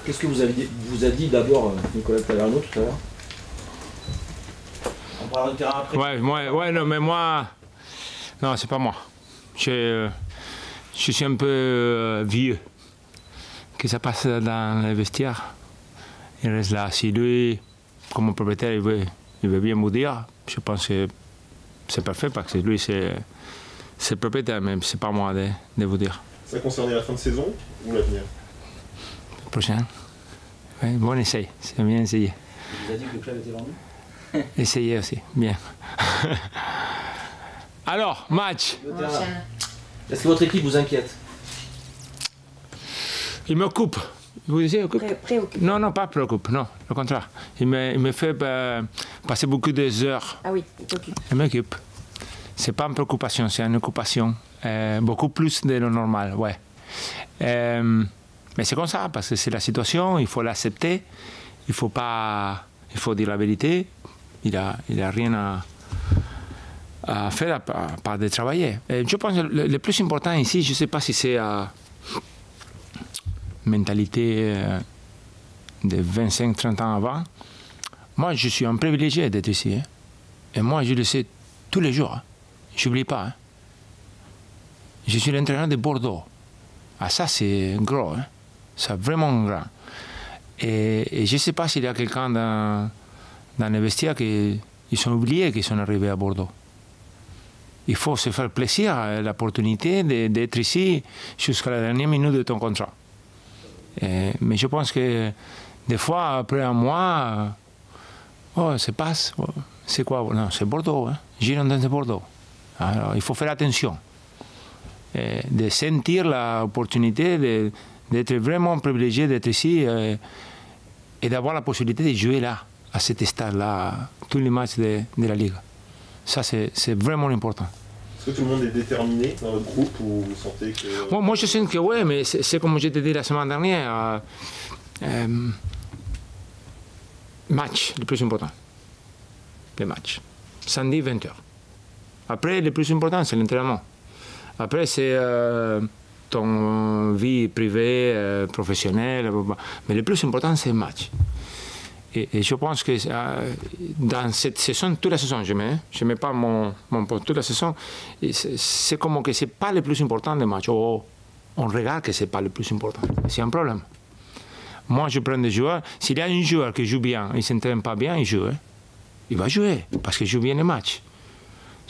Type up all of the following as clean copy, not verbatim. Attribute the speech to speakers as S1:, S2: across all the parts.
S1: Qu'est-ce que vous a dit d'abord Nicolas Taverneau tout à l'heure? On parlera du terrain après.
S2: Ouais, non, mais moi, non, c'est pas moi. Je suis un peu vieux. Que ça passe dans les vestiaires. Il reste là. Si lui, comme propriétaire, il veut bien vous dire, je pense que c'est parfait parce que lui, c'est le propriétaire, mais c'est pas moi de vous dire.
S3: Ça concernait la fin de saison ou l'avenir?
S2: Prochain. Ouais, bon essai, c'est bien essayé.
S1: Il vous a dit que le club était vendu?
S2: Essayez aussi, bien. Alors, match.
S1: Est-ce que votre équipe vous inquiète?
S2: Il me coupe. Vous disiez occupe?
S4: Préoccupe.
S2: Non, pas préoccupe, non, au contraire. Il me fait passer beaucoup d'heures.
S4: Ah oui, il t'occupe.
S2: Il m'occupe. C'est pas une préoccupation, c'est une occupation. Beaucoup plus de lo normal, ouais. Mais c'est comme ça, parce que c'est la situation, il faut l'accepter. Il faut dire la vérité. Il a rien à faire à part de travailler. Et je pense que le plus important ici, je ne sais pas si c'est mentalité de 25-30 ans avant. Moi, je suis un privilégié d'être ici. Hein. Et moi, je le sais tous les jours. Hein. Je n'oublie pas. Hein. Je suis l'entraîneur de Bordeaux. Ah, ça, c'est gros. Hein. C'est vraiment grand. Et je ne sais pas s'il y a quelqu'un dans les vestiaires qui sont oubliés qu'ils sont arrivés à Bordeaux. Il faut se faire plaisir à l'opportunité d'être ici jusqu'à la dernière minute de ton contrat. Mais je pense que des fois, après un mois, ça passe. C'est quoi? Non, c'est Bordeaux. Hein? Girondins de Bordeaux. Alors, il faut faire attention. De sentir l'opportunité d'être vraiment privilégié d'être ici et d'avoir la possibilité de jouer là, à cet stade-là, tous les matchs de la Ligue. Ça, c'est vraiment important.
S3: Est-ce que tout le monde est déterminé dans votre groupe ou vous sentez que...
S2: Moi, je sens que oui, mais c'est comme je t'ai dit la semaine dernière. Match, le plus important. Les matchs. Samedi, 20h. Après, le plus important, c'est l'entraînement. Après, c'est ton vie privée, professionnelle. Mais le plus important, c'est le match. Et je pense que dans cette saison, toute la saison, je mets pas mon poste, toute la saison, c'est comme que c'est pas le plus important des matchs. On regarde que c'est pas le plus important. C'est un problème. Moi, je prends des joueurs. S'il y a un joueur qui joue bien, il ne s'entraîne pas bien, il joue. Hein. Il va jouer parce qu'il joue bien les matchs.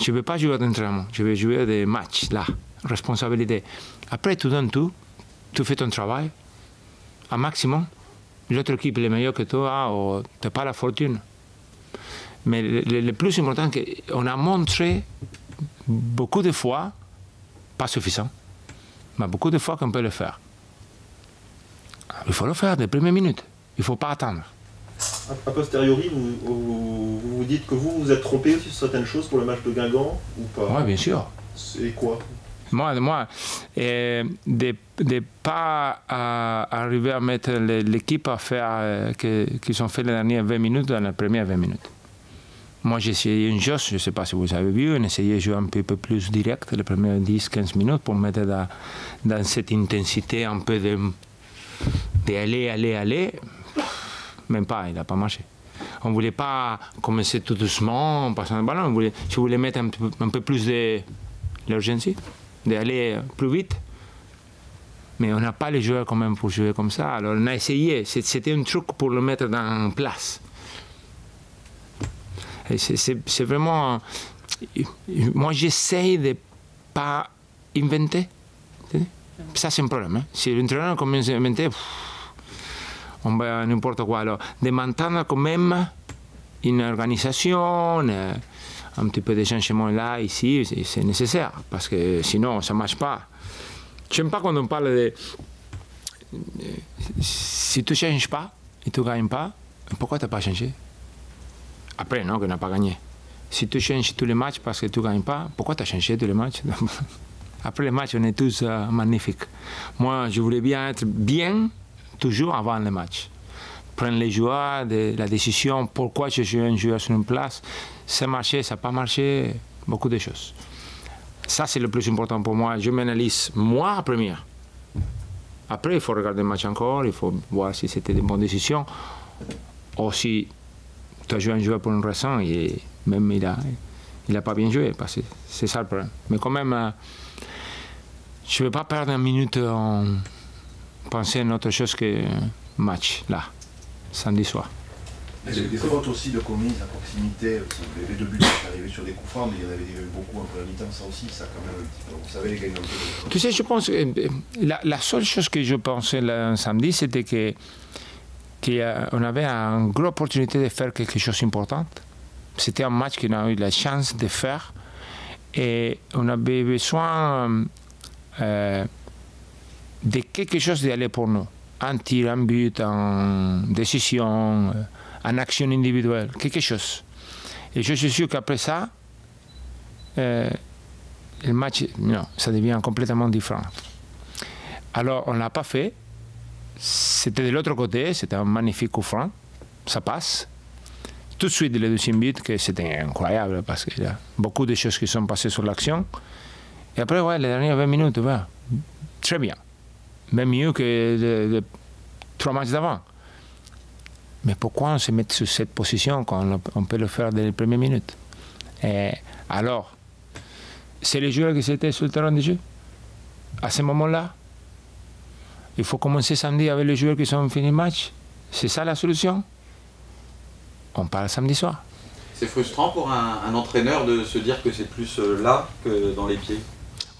S2: Je ne veux pas jouer d'entraînement, je veux jouer des matchs, là, responsabilité. Après, tu donnes tout, tu fais ton travail, un maximum. L'autre équipe est meilleure que toi, ou tu n'as pas la fortune. Mais le plus important, c'est qu'on a montré beaucoup de fois, pas suffisant, mais beaucoup de fois qu'on peut le faire. Il faut le faire dès les premières minutes, il ne faut pas attendre.
S3: A posteriori, vous dites que vous êtes trompé aussi sur certaines choses pour le match de Guingamp ou pas?
S2: Oui, bien sûr.
S3: C'est quoi?
S2: Moi, de ne pas arriver à mettre l'équipe à faire qu'ils ont fait les dernières 20 minutes dans les premières 20 minutes. Moi, j'ai essayé une chose, je ne sais pas si vous avez vu, on essayait de jouer un peu plus direct les premières 10-15 minutes pour mettre dans cette intensité un peu d'aller. Même pas, il n'a pas marché. On ne voulait pas commencer tout doucement en passant le ballon, je voulais mettre un peu plus d'urgence, d'aller plus vite. Mais on n'a pas les joueurs quand même pour jouer comme ça. Alors on a essayé, c'était un truc pour le mettre en place. C'est vraiment... Moi j'essaye de ne pas inventer. Ça c'est un problème. Hein. Si l'entraîneur commence à inventer, on va n'importe quoi. Alors, de maintenir quand même une organisation, un petit peu de changement là, ici, c'est nécessaire, parce que sinon, ça ne marche pas. Je n'aime pas quand on parle de... Si tu ne changes pas et tu ne gagnes pas, pourquoi tu n'as pas changé? Après, non, qu'on n'a pas gagné. Si tu changes tous les matchs parce que tu ne gagnes pas, pourquoi tu as changé tous les matchs? Après les matchs, on est tous magnifiques. Moi, je voulais bien être bien toujours avant le match. Prendre les joueurs, la décision, pourquoi je suis un joueur sur une place, ça a marché, ça n'a pas marché, beaucoup de choses. Ça, c'est le plus important pour moi. Je m'analyse moi première. Après, il faut regarder le match encore, il faut voir si c'était des bonnes décisions. Ou si tu as joué un joueur pour une raison et même il a pas bien joué. C'est ça le problème. Mais quand même, je ne vais pas perdre une minute en pensant à autre chose que match, là, samedi soir.
S4: Il y avait des fautes aussi de commises à proximité. Les deux buts sont arrivés sur des coups francs, mais il y en avait beaucoup en première mi-temps. Ça aussi, ça quand même un petit peu. Vous savez, les gagnants.
S2: Tu sais, je pense que la seule chose que je pensais le samedi, c'était qu'on avait une grosse opportunité de faire quelque chose d'important. C'était un match qu'on a eu la chance de faire et on avait besoin de quelque chose d'aller pour nous. Un tir, un but, une décision, une action individuelle, quelque chose. Et je suis sûr qu'après ça, le match, non, ça devient complètement différent. Alors, on ne l'a pas fait. C'était de l'autre côté, c'était un magnifique coup franc. Ça passe. Tout de suite, le deuxième but, que c'était incroyable parce qu'il y a beaucoup de choses qui sont passées sur l'action. Et après, ouais, les dernières 20 minutes, ouais, très bien. Même mieux que les 3 matchs d'avant. Mais pourquoi on se met sur cette position quand on peut le faire dès les premières minutes? Et alors, c'est les joueurs qui étaient sur le terrain de jeu à ce moment-là. Il faut commencer samedi avec les joueurs qui sont finis le match. C'est ça la solution? On parle samedi soir.
S5: C'est frustrant pour un entraîneur de se dire que c'est plus là que dans les pieds?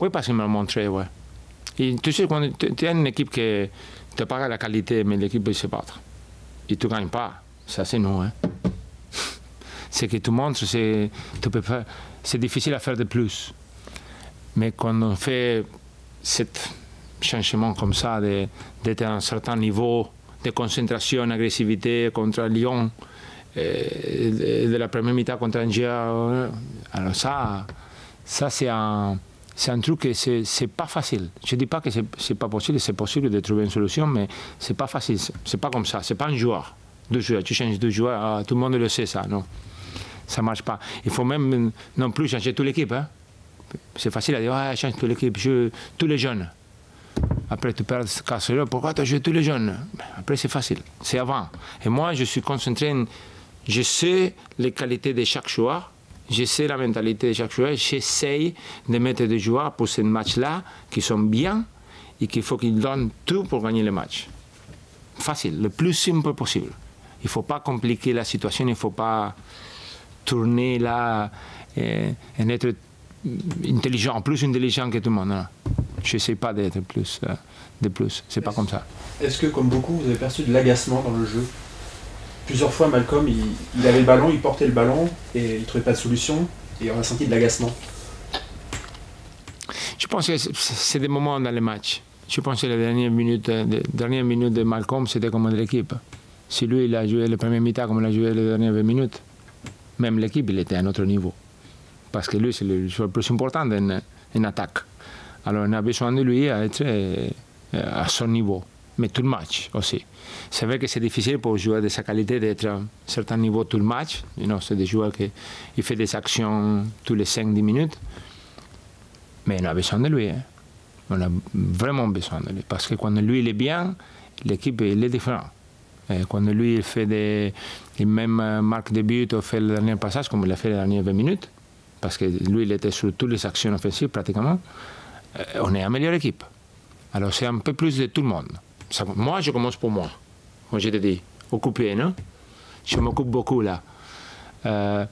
S2: Oui, parce qu'il m'a montré, ouais. Et tu sais, quand tu as une équipe qui te parle la qualité, mais l'équipe peut se battre. Et tu ne gagnes pas. Ça, c'est nous. Hein. C'est que tu montres, c'est difficile à faire de plus. Mais quand on fait ce changement comme ça, d'être à un certain niveau de concentration, d'agressivité contre Lyon, et de la première mi-temps contre Angers, alors ça c'est un truc que c'est pas facile. Je ne dis pas que c'est pas possible, c'est possible de trouver une solution, mais c'est pas facile. C'est pas comme ça. C'est pas un joueur. 2 joueurs. Tu changes 2 joueurs, tout le monde le sait ça. Non, ça marche pas. Il faut même non plus changer toute l'équipe. Hein. C'est facile à dire, ouais, change toute l'équipe, tous les jeunes. Après, tu perds ce casse-là. Pourquoi tu as joué tous les jeunes? Après, c'est facile. C'est avant. Et moi, je suis concentré. Je sais les qualités de chaque joueur. Je sais la mentalité de chaque joueur. J'essaye de mettre des joueurs pour ce match-là qui sont bien et qu'il faut qu'ils donnent tout pour gagner le match. Facile, le plus simple possible. Il ne faut pas compliquer la situation, il ne faut pas tourner là et être intelligent, plus intelligent que tout le monde. Je n'essaie pas d'être plus. C'est pas comme ça.
S6: Est-ce que, comme beaucoup, vous avez perçu de l'agacement dans le jeu? Plusieurs fois, Malcolm, il avait le ballon, il portait le ballon et il ne trouvait pas de solution et on a senti de l'agacement.
S2: Je pense que c'est des moments dans les matchs. Je pense que les dernières minutes de Malcolm, c'était comme de l'équipe. Si lui, il a joué le premier mi-temps comme il a joué les dernières 20 minutes, même l'équipe, il était à un autre niveau. Parce que lui, c'est le joueur le plus important d'une attaque. Alors, on a besoin de lui à être à son niveau. Mais tout le match aussi. C'est vrai que c'est difficile pour un joueur de sa qualité d'être à un certain niveau tout le match. C'est des joueurs qui font des actions tous les 5-10 minutes. Mais on a besoin de lui. Hein. On a vraiment besoin de lui. Parce que quand lui il est bien, l'équipe est différente. Et quand lui il fait il même marque des buts ou fait le dernier passage comme il a fait les dernières 20 minutes, parce que lui il était sur toutes les actions offensives pratiquement, on est une meilleure équipe. Alors c'est un peu plus de tout le monde. Moi, je commence pour moi. Moi, je te dis, occupé, non? Je m'occupe beaucoup là. Je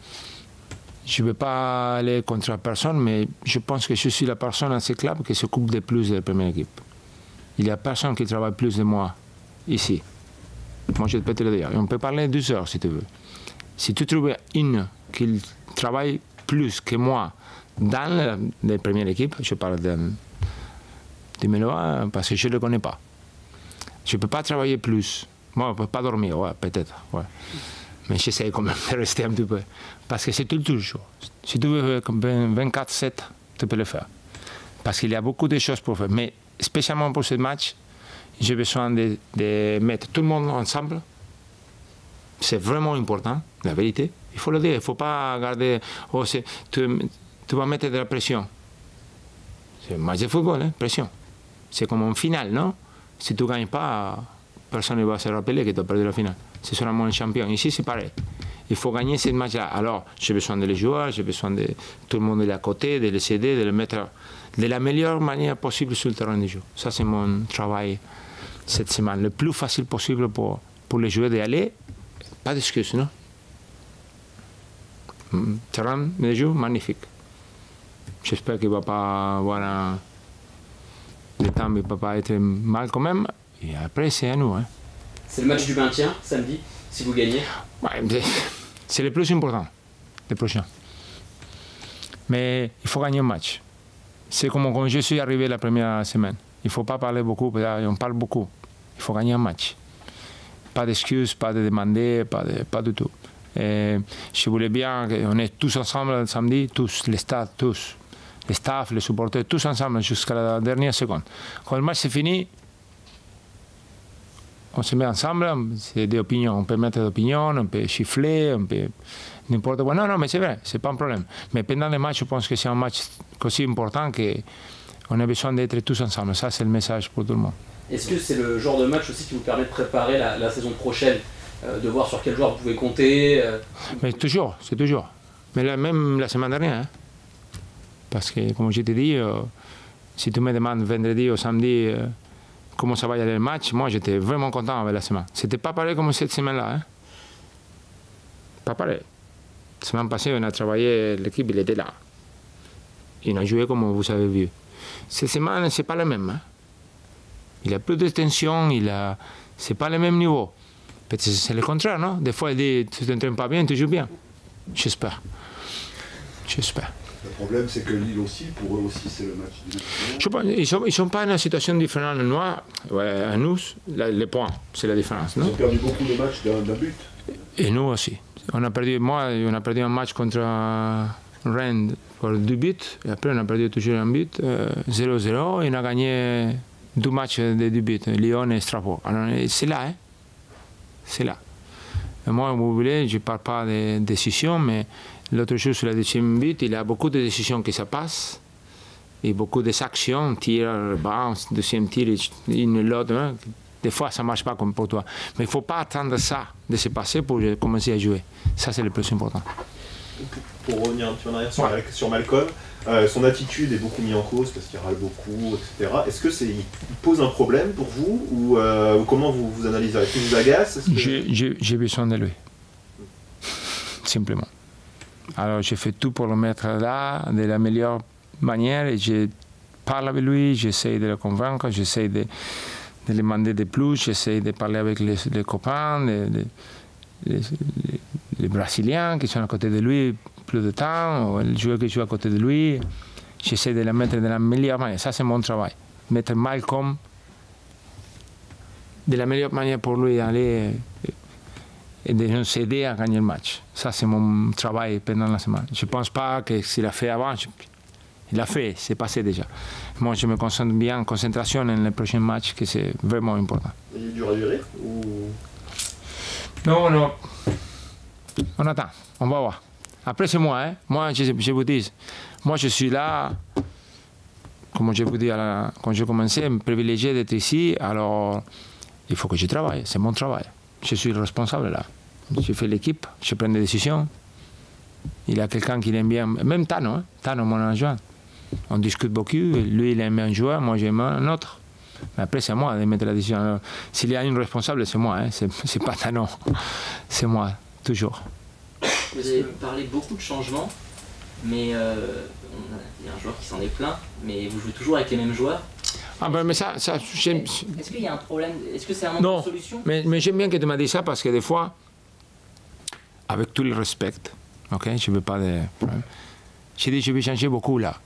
S2: ne veux pas aller contre personne, mais je pense que je suis la personne dans ce club qui s'occupe de plus de la première équipe. Il n'y a personne qui travaille plus de moi ici. Moi, je peux te le dire. On peut parler 2 heures si tu veux. Si tu trouves une qui travaille plus que moi dans la première équipe, je parle de Meloa parce que je ne le connais pas. Je ne peux pas travailler plus. Moi, je ne peux pas dormir, ouais, peut-être. Ouais. Mais j'essaie quand même de rester un petit peu. Parce que c'est tout le jour. Si tu veux 24/7, tu peux le faire. Parce qu'il y a beaucoup de choses pour faire. Mais spécialement pour ce match, j'ai besoin de mettre tout le monde ensemble. C'est vraiment important, la vérité. Il faut le dire. Il ne faut pas garder... Oh, tu vas mettre de la pression. C'est un match de football, hein, pression. C'est comme un final, non? Si tu ne gagnes pas, personne ne va se rappeler que tu as perdu la finale. C'est seulement un champion. Ici, c'est pareil. Il faut gagner ce match-là. Alors, j'ai besoin de les joueurs, j'ai besoin de tout le monde est à côté, de les aider, de les mettre de la meilleure manière possible sur le terrain de jeu. Ça, c'est mon travail cette semaine. Le plus facile possible pour les joueurs d'y aller. Pas d'excuses, non? Terrain de jeu magnifique. J'espère qu'il ne va pas avoir le temps ne va pas être mal quand même. Et après, c'est à nous. Hein.
S7: C'est le match du maintien, samedi, si vous gagnez.
S2: Ouais, c'est le plus important, le prochain. Mais il faut gagner un match. C'est comme quand je suis arrivé la première semaine. Il ne faut pas parler beaucoup, on parle beaucoup. Il faut gagner un match. Pas d'excuses, pas de demander, pas du tout. Et je voulais bien qu'on est tous ensemble samedi, tous, les stades, tous. Les staffs, les supporters, tous ensemble jusqu'à la dernière seconde. Quand le match est fini, on se met ensemble, c'est des opinions. On peut mettre des opinions, on peut chiffler, on peut n'importe quoi. Non, mais c'est vrai, c'est pas un problème. Mais pendant le match, je pense que c'est un match aussi important qu'on a besoin d'être tous ensemble. Ça, c'est le message pour tout le monde.
S7: Est-ce que c'est le genre de match aussi qui vous permet de préparer la saison prochaine, de voir sur quel joueur vous pouvez compter
S2: Mais toujours, c'est toujours. Mais là, même la semaine dernière. Hein. Parce que, comme je t'ai dit, si tu me demandes vendredi ou samedi comment ça va y aller le match, moi j'étais vraiment content avec la semaine. C'était pas pareil comme cette semaine-là. Hein. Pas pareil. La semaine passée, on a travaillé, l'équipe il était là. Il a joué comme vous avez vu. Cette semaine, c'est pas le même. Hein. Il a plus de tension, c'est pas le même niveau. Peut-être c'est le contraire, non? Des fois, il dit tu t'entraînes pas bien, tu joues bien. J'espère. J'espère.
S4: Le problème, c'est que Lille aussi, pour eux aussi, c'est le match du
S2: Ils ne sont pas dans une situation différente. Nous, à nous, les points, c'est la différence.
S4: Ils ont perdu beaucoup de matchs d'un but.
S2: Et nous aussi. On a perdu un match contre Rennes pour 2 buts. Et après, on a perdu toujours un but, 0-0. Et on a gagné 2 matchs de 2 buts, Lyon et Strasbourg. Alors, c'est là. Hein? C'est là. Et moi, vous voulez, je ne parle pas de décision, mais l'autre chose, sur la deuxième but, il y a beaucoup de décisions qui se passent, et beaucoup d'actions, tir, bounce, deuxième tir, une l'autre. Hein. Des fois, ça ne marche pas comme pour toi. Mais il ne faut pas attendre ça de se passer pour commencer à jouer. Ça, c'est le plus important.
S3: Pour revenir un petit peu en arrière sur Malcolm, son attitude est beaucoup mise en cause parce qu'il râle beaucoup, etc. Est-ce que il pose un problème pour vous ou comment vous analysez? Est-ce qu'il vous agace?
S2: J'ai besoin de lui. Simplement. Alors, j'ai fait tout pour le mettre là, de la meilleure manière, et je parle avec lui, j'essaie de le convaincre, j'essaie de lui demander de plus, j'essaie de parler avec les copains, les Brésiliens qui sont à côté de lui plus de temps, ou les joueurs qui jouent à côté de lui. J'essaie de le mettre de la meilleure manière. Ça, c'est mon travail. Mettre Malcolm de la meilleure manière pour lui aller et de nous aider à gagner le match. Ça, c'est mon travail pendant la semaine. Je ne pense pas que s'il a fait avant, il l'a fait, c'est passé déjà. Moi, je me concentre bien en concentration dans les prochains matchs, que c'est vraiment important.
S3: Il est dur à durer ou...
S2: Non. On attend, on va voir. Après, c'est moi, hein. Moi, je vous dis, moi, je suis là, comme je vous dis quand j'ai commencé, privilégié d'être ici, alors il faut que je travaille, c'est mon travail. Je suis le responsable là. Je fais l'équipe, je prends des décisions. Il y a quelqu'un qui l'aime bien, même Tano, hein? Tano, mon adjoint. On discute beaucoup, lui il aime un joueur, moi j'aime un autre. Mais après c'est à moi de mettre la décision. S'il y a une responsable, c'est moi, hein? C'est pas Tano, c'est moi, toujours.
S7: Vous avez parlé beaucoup de changements, mais il y a un joueur qui s'en est plaint, mais vous jouez toujours avec les mêmes joueurs.
S2: Ah ben mais ça j'aime...
S7: Est-ce qu'il y a un problème? Est-ce que c'est un manque de solution?
S2: Mais j'aime bien que tu m'as dit ça parce que des fois, avec tout le respect, ok, je ne veux pas de problème. J'ai dit je vais changer beaucoup là,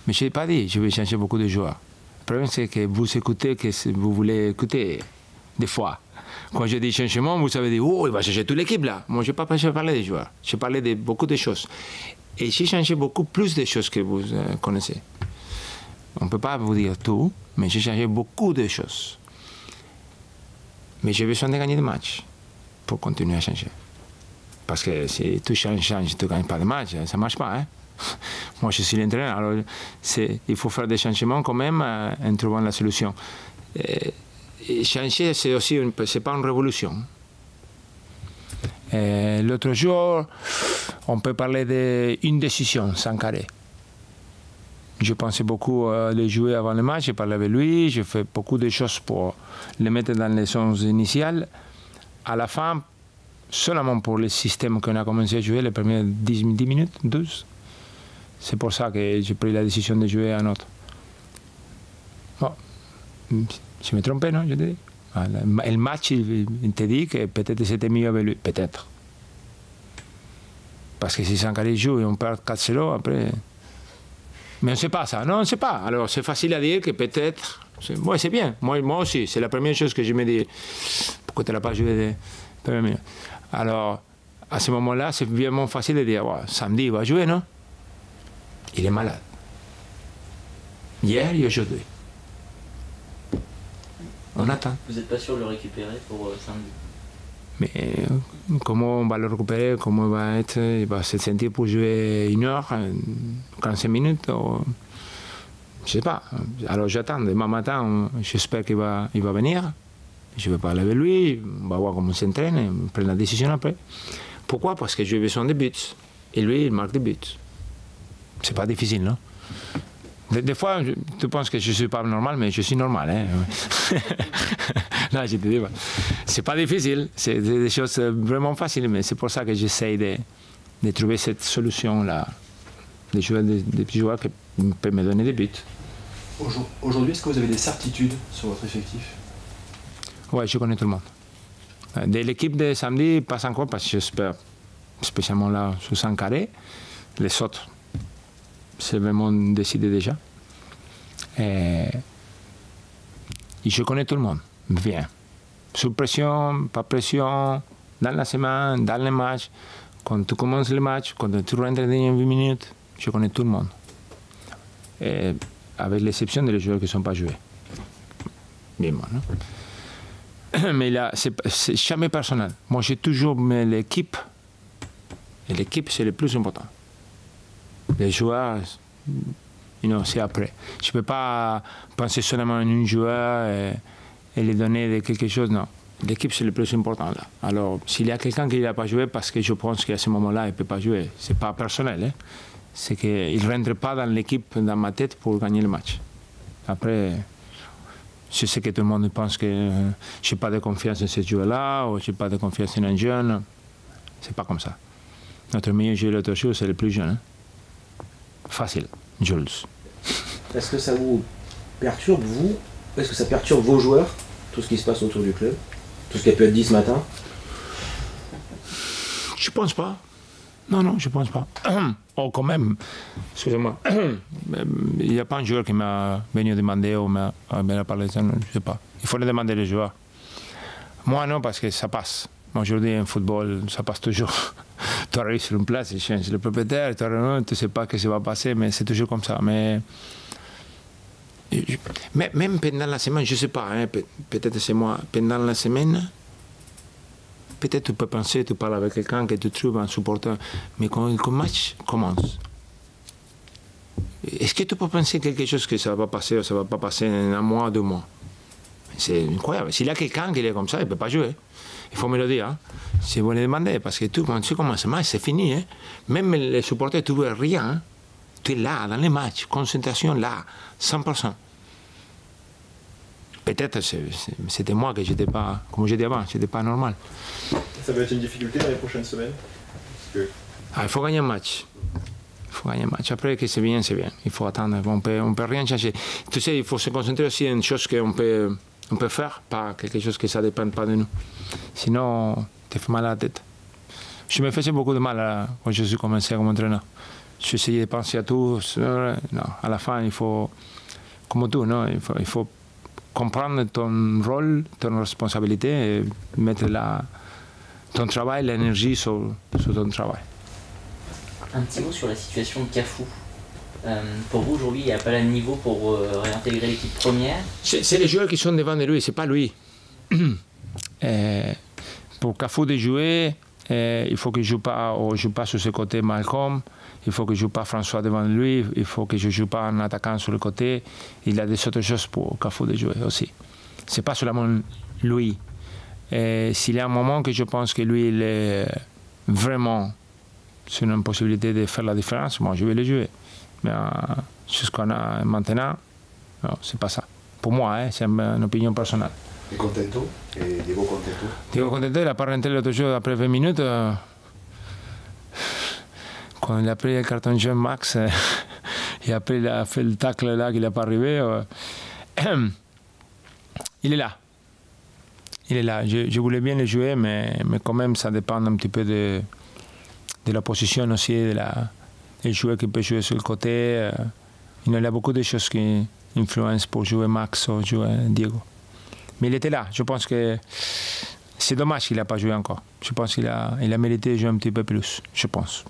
S2: mais je n'ai pas dit je vais changer beaucoup de joueurs. Le problème c'est que vous écoutez que vous voulez écouter des fois. Quand je dis changement, vous avez dit oh il va changer toute l'équipe là. Moi je n'ai pas parlé des joueurs, j'ai parlé de beaucoup de choses. Et j'ai changé beaucoup plus de choses que vous connaissez. On ne peut pas vous dire tout, mais j'ai changé beaucoup de choses. Mais j'ai besoin de gagner des matchs pour continuer à changer. Parce que si tu changes, tu ne gagnes pas de match, ça ne marche pas. Hein? Moi, je suis l'entraîneur, alors il faut faire des changements quand même en trouvant la solution. changer, c'est aussi c'est pas une révolution. L'autre jour, on peut parler d'une décision sans carré. Je pensais beaucoup à les jouer avant le match, j'ai parlé avec lui, j'ai fait beaucoup de choses pour les mettre dans les sons initiales. À la fin, seulement pour le système qu'on a commencé à jouer, les premières 10 minutes, 12, c'est pour ça que j'ai pris la décision de jouer un autre. Bon, je me trompais, non, je te dis. Le match, il te dit que peut-être c'était mieux avec lui, peut-être. Parce que si Sankharé joue et on perd 4-0, après... Mais on ne sait pas ça, non, on ne sait pas. Alors c'est facile à dire que peut-être... Ouais, c'est bien, moi aussi, c'est la première chose que je me dis. Pourquoi tu n'as pas joué de... Alors, à ce moment-là, c'est vraiment facile de dire, ouais, samedi, il va jouer, non? Il est malade. Hier et aujourd'hui. On attend.
S7: Vous n'êtes pas sûr de le récupérer pour samedi?
S2: Mais comment on va le récupérer? Comment il va être? Il va se sentir pour jouer 1 heure, 45 minutes? Ou... Je ne sais pas. Alors j'attends. Demain matin, j'espère qu'il va venir. Je vais parler avec lui. On va voir comment il s'entraîne et prendre la décision après. Pourquoi? Parce que j'ai besoin de buts. Et lui, il marque des buts. C'est pas difficile, non? Des fois, tu penses que je ne suis pas normal, mais je suis normal. Hein. Non, je te dis pas. C'est pas difficile, c'est des choses vraiment faciles, mais c'est pour ça que j'essaie de trouver cette solution-là, de jouer des petits joueurs qui peuvent me donner des buts.
S6: Aujourd'hui, est-ce que vous avez des certitudes sur votre effectif?
S2: Oui, je connais tout le monde. De l'équipe de samedi, pas encore, parce que j'espère, spécialement là, sous Sankharé, les autres. C'est vraiment décidé déjà. Et je connais tout le monde, bien. Sous pression, pas pression, dans la semaine, dans les matchs, quand tu commences le match, quand tu rentres dans 8 minutes, je connais tout le monde. Et avec l'exception des joueurs qui ne sont pas joués. Bien, non? Mais là, c'est jamais personnel. Moi, j'ai toujours mis l'équipe, et l'équipe, c'est le plus important. Les joueurs, c'est après. Je ne peux pas penser seulement à un joueur et lui donner quelque chose, non. L'équipe, c'est le plus important là. Alors, s'il y a quelqu'un qui n'a pas joué, parce que je pense qu'à ce moment-là, il ne peut pas jouer, ce n'est pas personnel. Hein. C'est qu'il ne rentre pas dans l'équipe, dans ma tête, pour gagner le match. Après, je sais que tout le monde pense que je n'ai pas de confiance en ce joueur-là, ou je n'ai pas de confiance en un jeune. Ce n'est pas comme ça. Notre meilleur joueur l'autre jour, c'est le plus jeune. Hein. Facile, Jules.
S1: Est-ce que ça vous perturbe, vous? Est-ce que ça perturbe vos joueurs, tout ce qui se passe autour du club? Tout ce qui a pu être dit ce matin?
S2: Je pense pas. Non, je pense pas. Oh, quand même, excusez-moi, il n'y a pas un joueur qui m'a venu demander ou m'a parlé de ça, je ne sais pas. Il faut le demander aux joueurs. Moi, non, parce que ça passe. Aujourd'hui, en football, ça passe toujours. Tu arrives sur une place, tu changes le propriétaire, tu ne sais pas ce qui va passer, mais c'est toujours comme ça. Mais même pendant la semaine, je ne sais pas, hein, peut-être c'est moi, pendant la semaine, peut-être tu peux penser, tu parles avec quelqu'un que tu trouves un supporter, mais quand le match commence, est-ce que tu peux penser quelque chose que ça va passer ou ça ne va pas passer en 1 mois, 2 mois? C'est incroyable. S'il y a quelqu'un qui est comme ça, il ne peut pas jouer. Il faut me le dire. Hein. Si vous le demandez, parce que quand tu commences le match, c'est fini. Hein. Même les supporters, tu ne vois rien. Hein. Tu es là, dans les matchs, concentration là, 100%. Peut-être c'était moi que j'étais pas, comme j'ai dit avant, j'étais pas normal.
S3: Ça va être une difficulté dans les prochaines semaines?
S2: Il faut gagner un match. Il faut gagner un match. Après que c'est bien, c'est bien. Il faut attendre. On peut rien changer. Tu sais, il faut se concentrer aussi sur une chose qu'on peut faire, pas quelque chose que ça ne dépend pas de nous. Sinon, tu fais mal à la tête. Je me faisais beaucoup de mal quand je suis commencé comme entraîneur. J'essayais de penser à tout. Non, à la fin, il faut, comme tout, non, il faut comprendre ton rôle, ton responsabilité et mettre ton travail, l'énergie sur ton travail.
S7: Un petit mot sur la situation de Cafu. Pour vous, aujourd'hui, il n'y a pas le niveau pour réintégrer l'équipe première?
S2: C'est les joueurs qui sont devant de lui, c'est pas lui. Pour Cafu de jouer, il faut qu'il ne joue pas sur ce côté Malcolm, il faut qu'il ne joue pas François devant lui, il faut que je ne joue pas un attaquant sur le côté. Il a des autres choses pour Cafu de jouer aussi. c'est pas seulement lui. Et s'il y a un moment que je pense que lui, il est vraiment sur une possibilité de faire la différence, moi, je vais le jouer. Mais ce qu'on a maintenant, non, c'est pas ça. Pour moi, c'est une opinion personnelle.
S4: Et Contento? Et Diego Contento?
S2: Diego Contento, il n'a pas rentré l'autre jour après 20 minutes. Quand il a pris le carton jaune Max, et après il a fait le tacle là qu'il n'a pas arrivé. Il est là. Il est là. Je voulais bien le jouer, mais quand même, ça dépend un petit peu de la position aussi, des joueurs qui peuvent jouer sur le côté. Il y a beaucoup de choses qui influencent pour jouer Max ou jouer Diego. Mais il était là. Je pense que c'est dommage qu'il n'a pas joué encore. Je pense qu'il a mérité de jouer un petit peu plus, je pense.